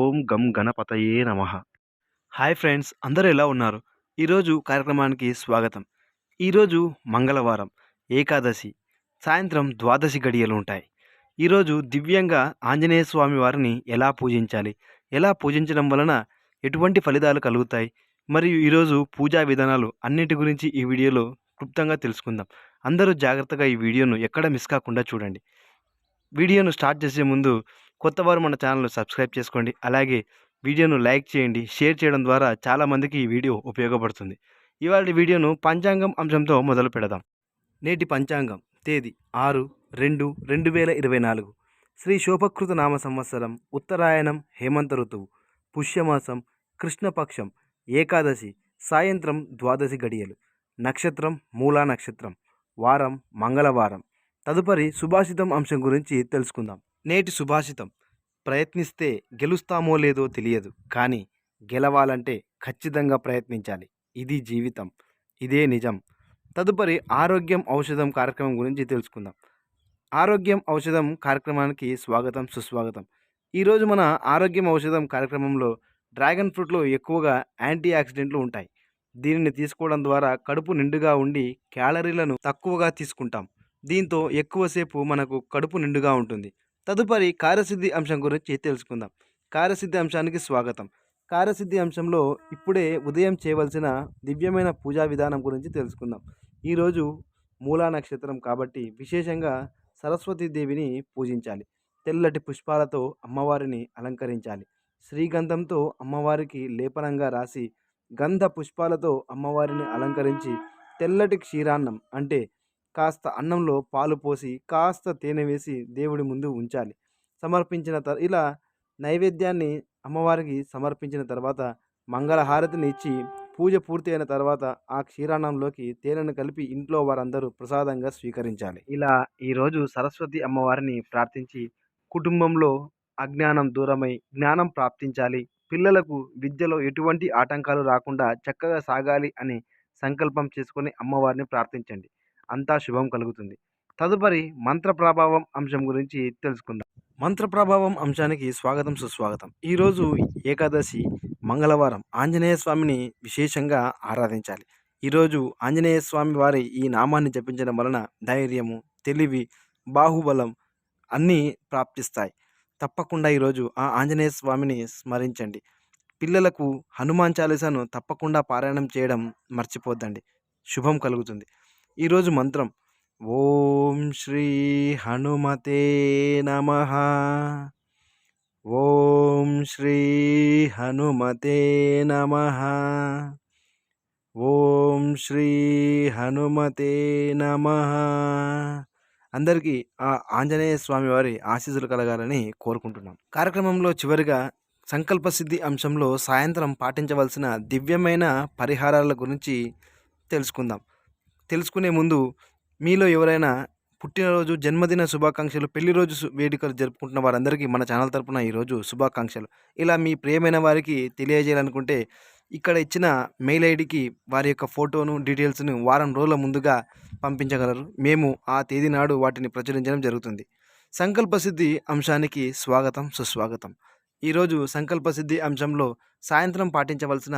ఓం గం గణపతయే నమః. హాయ్ ఫ్రెండ్స్, అందరూ ఎలా ఉన్నారు? ఈరోజు కార్యక్రమానికి స్వాగతం. ఈరోజు మంగళవారం, ఏకాదశి, సాయంత్రం ద్వాదశి గడియలు ఉంటాయి. ఈరోజు దివ్యంగా ఆంజనేయ స్వామి వారిని ఎలా పూజించాలి, ఎలా పూజించడం వలన ఎటువంటి ఫలితాలు కలుగుతాయి, మరియు ఈరోజు పూజా విధానాలు అన్నిటి గురించి ఈ వీడియోలో క్లుప్తంగా తెలుసుకుందాం. అందరూ జాగ్రత్తగా ఈ వీడియోను ఎక్కడ మిస్ కాకుండా చూడండి. వీడియోను స్టార్ట్ చేసే ముందు కొత్తవారు మన ఛానల్ను సబ్స్క్రైబ్ చేసుకోండి. అలాగే వీడియోను లైక్ చేయండి. షేర్ చేయడం ద్వారా చాలామందికి ఈ వీడియో ఉపయోగపడుతుంది. ఇవాళ వీడియోను పంచాంగం అంశంతో మొదలు పెడదాం. నేటి పంచాంగం తేదీ 6/2/2024, శ్రీ శోభకృత నామ సంవత్సరం, ఉత్తరాయణం, హేమంత ఋతువు, పుష్యమాసం, కృష్ణపక్షం, ఏకాదశి, సాయంత్రం ద్వాదశి గడియలు, నక్షత్రం మూలా నక్షత్రం, వారం మంగళవారం. తదుపరి సుభాషితం అంశం గురించి తెలుసుకుందాం. నేటి సుభాషితం: ప్రయత్నిస్తే గెలుస్తామో లేదో తెలియదు, కానీ గెలవాలంటే ఖచ్చితంగా ప్రయత్నించాలి. ఇది జీవితం, ఇదే నిజం. తదుపరి ఆరోగ్యం ఔషధం కార్యక్రమం గురించి తెలుసుకుందాం. ఆరోగ్యం ఔషధం కార్యక్రమానికి స్వాగతం, సుస్వాగతం. ఈరోజు మన ఆరోగ్యం ఔషధం కార్యక్రమంలో డ్రాగన్ ఫ్రూట్లో ఎక్కువగా యాంటీ ఆక్సిడెంట్లు ఉంటాయి. దీనిని తీసుకోవడం ద్వారా కడుపు నిండుగా ఉండి క్యాలరీలను తక్కువగా తీసుకుంటాం. దీంతో ఎక్కువసేపు మనకు కడుపు నిండుగా ఉంటుంది. తదుపరి కార్యసిద్ధి అంశం గురించి తెలుసుకుందాం. కార్యసిద్ధి అంశానికి స్వాగతం. కార్యసిద్ధి అంశంలో ఇప్పుడే ఉదయం చేయవలసిన దివ్యమైన పూజా విధానం గురించి తెలుసుకుందాం. ఈరోజు మూలా నక్షత్రం కాబట్టి విశేషంగా సరస్వతీదేవిని పూజించాలి. తెల్లటి పుష్పాలతో అమ్మవారిని అలంకరించాలి. శ్రీగంధంతో అమ్మవారికి లేపనంగా రాసి గంధ పుష్పాలతో అమ్మవారిని అలంకరించి తెల్లటి క్షీరాన్నం అంటే కాస్త అన్నంలో పాలు పోసి కాస్త తేనె వేసి దేవుడి ముందు ఉంచాలి. ఇలా నైవేద్యాన్ని అమ్మవారికి సమర్పించిన తర్వాత మంగళహారతిని ఇచ్చి పూజ పూర్తి అయిన తర్వాత ఆ క్షీరాన్నంలోకి తేనెను కలిపి ఇంట్లో వారందరూ ప్రసాదంగా స్వీకరించాలి. ఇలా ఈరోజు సరస్వతి అమ్మవారిని ప్రార్థించి కుటుంబంలో అజ్ఞానం దూరమై జ్ఞానం ప్రాప్తించాలి, పిల్లలకు విద్యలో ఎటువంటి ఆటంకాలు రాకుండా చక్కగా సాగాలి అని సంకల్పం చేసుకొని అమ్మవారిని ప్రార్థించండి. అంతా శుభం కలుగుతుంది. తదుపరి మంత్ర ప్రభావం అంశం గురించి తెలుసుకుందాం. మంత్ర ప్రభావం అంశానికి స్వాగతం, సుస్వాగతం. ఈరోజు ఏకాదశి, మంగళవారం. ఆంజనేయ స్వామిని విశేషంగా ఆరాధించాలి. ఈరోజు ఆంజనేయ స్వామి వారి ఈ నామాన్ని జపించడం వలన ధైర్యము, తెలివి, బాహుబలం అన్నీ ప్రాప్తిస్తాయి. తప్పకుండా ఈరోజు ఆ ఆంజనేయ స్వామిని స్మరించండి. పిల్లలకు హనుమాన్ చాలీసాను తప్పకుండా పారాయణం చేయడం మర్చిపోద్దండి. శుభం కలుగుతుంది. ఈరోజు మంత్రం: ఓం శ్రీ హనుమతే నమః. ఓం శ్రీ హనుమతే నమః. ఓం శ్రీ హనుమతే నమః. అందరికీ ఆ ఆంజనేయ స్వామి వారి ఆశీస్సులు కలగాలని కోరుకుంటున్నాం. కార్యక్రమంలో చివరిగా సంకల్పసిద్ధి అంశంలో సాయంత్రం పాటించవలసిన దివ్యమైన పరిహారాల గురించి తెలుసుకుందాం. తెలుసుకునే ముందు మీలో ఎవరైనా పుట్టినరోజు, జన్మదిన శుభాకాంక్షలు, పెళ్లి రోజు వేడుకలు జరుపుకుంటున్న వారందరికీ మన ఛానల్ తరపున ఈరోజు శుభాకాంక్షలు. ఇలా మీ ప్రియమైన వారికి తెలియజేయాలనుకుంటే ఇక్కడ ఇచ్చిన మెయిల్ ఐడికి వారి యొక్క ఫోటోను, డీటెయిల్స్ను వారం రోజుల ముందుగా పంపించగలరు. మేము ఆ తేదీ నాడు వాటిని ప్రచురించడం జరుగుతుంది. సంకల్పసిద్ధి అంశానికి స్వాగతం, సుస్వాగతం. ఈరోజు సంకల్పసిద్ధి అంశంలో సాయంత్రం పాటించవలసిన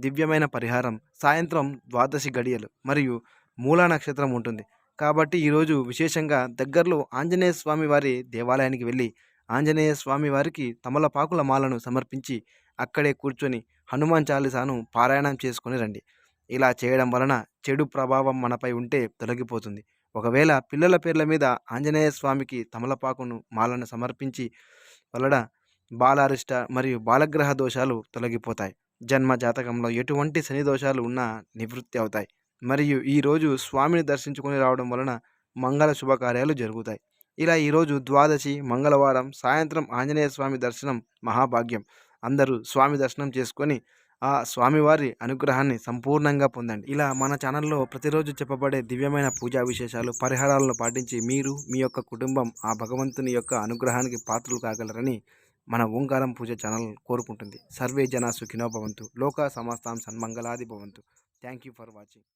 దివ్యమైన పరిహారం: సాయంత్రం ద్వాదశి గడియలు మరియు మూలా నక్షత్రం ఉంటుంది. కాబట్టి ఈరోజు విశేషంగా దగ్గరలో ఆంజనేయ స్వామి వారి దేవాలయానికి వెళ్ళి ఆంజనేయ స్వామి వారికి తమలపాకుల మాలను సమర్పించి అక్కడే కూర్చొని హనుమాన్ చాలీసాను పారాయణం చేసుకొని రండి. ఇలా చేయడం వలన చెడు ప్రభావం మనపై ఉంటే తొలగిపోతుంది. ఒకవేళ పిల్లల పేర్ల మీద ఆంజనేయ స్వామికి తమలపాకును మాలను సమర్పించి వలన బాలారిష్ట మరియు బాలగ్రహ దోషాలు తొలగిపోతాయి. జన్మ జాతకంలో ఎటువంటి శని దోషాలు ఉన్నా నివృత్తి అవుతాయి. మరియు ఈరోజు స్వామిని దర్శించుకొని రావడం వలన మంగళ శుభకార్యాలు జరుగుతాయి. ఇలా ఈరోజు ద్వాదశి, మంగళవారం, సాయంత్రం ఆంజనేయ స్వామి దర్శనం మహాభాగ్యం. అందరూ స్వామి దర్శనం చేసుకొని ఆ స్వామివారి అనుగ్రహాన్ని సంపూర్ణంగా పొందండి. ఇలా మన ఛానల్లో ప్రతిరోజు చెప్పబడే దివ్యమైన పూజా విశేషాలు, పరిహారాలను పాటించి మీరు, మీ యొక్క కుటుంబం ఆ భగవంతుని యొక్క అనుగ్రహానికి పాత్రలు కాగలరని మన ఓంకారం పూజ ఛానల్ కోరుకుంటుంది. సర్వే జనా సుఖినో భవంతు, లోకా సమస్తాం సన్మంగళాది భవంతు. Thank you for watching.